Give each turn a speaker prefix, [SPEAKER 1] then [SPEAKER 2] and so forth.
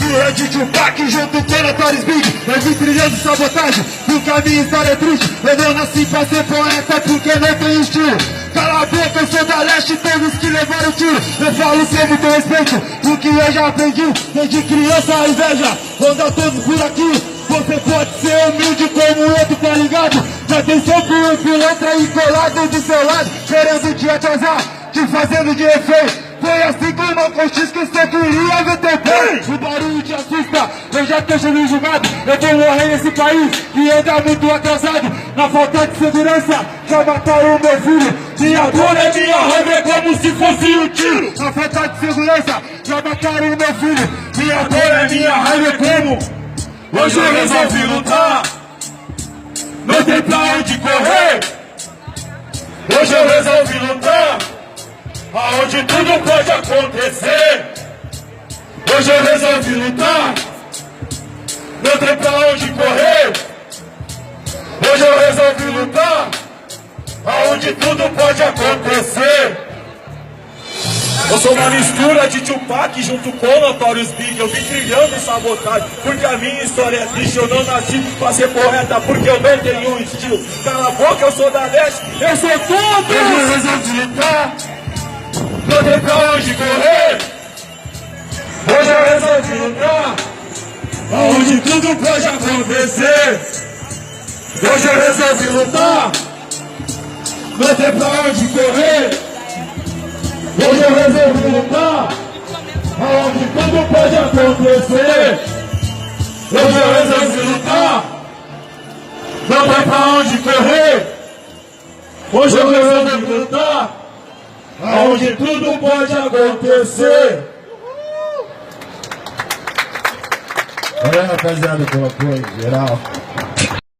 [SPEAKER 1] mistura de Tupac junto com Notorious Big. Eu vim trilhando sabotagem, porque a minha história é triste. Eu não nasci pra ser poeta porque não tenho estilo. Cala a boca, eu sou da leste, todos que levaram tiro. Eu falo sem muito respeito, porque eu já aprendi. Desde criança a inveja, anda todos por aqui. Você pode ser humilde como o outro, tá ligado? Já tem sempre um pilantra aí colado do seu lado, querendo te atrasar, te fazendo de refém. Foi assim que o irmão Coxis que você queria ver teu pai. O barulho te assusta, eu já tô sendo julgado. Eu vou morrer nesse país que anda muito atrasado. Na falta de segurança, já mataram o meu filho. Minha dor é minha raiva, é como se fosse um tiro. Na falta de segurança, já mataram o meu filho. Minha dor é minha raiva, é como... Hoje eu resolvi lutar, não tem pra onde correr. Hoje eu resolvi lutar, aonde tudo pode acontecer. Hoje eu resolvi lutar, não tem pra onde correr. Hoje eu resolvi lutar, aonde tudo pode acontecer. Eu sou uma mistura de Tupac junto com Notorious Big. Eu vim trilhando sabotagem, porque a minha história é triste. Eu não nasci pra ser poeta, porque eu não tenho um estilo. Cala a boca, eu sou da leste, eu sou tudo. Eu resolvi lutar, não tem pra onde correr. Hoje eu resolvi lutar, aonde tudo pode acontecer. Hoje eu resolvi lutar, não tem pra onde correr. Hoje eu resolvi lutar, aonde tudo pode acontecer. Hoje eu resolvi lutar, não tem pra onde correr. Hoje eu resolvi lutar, aonde tudo pode acontecer.
[SPEAKER 2] Valeu, rapaziada, pelo apoio geral.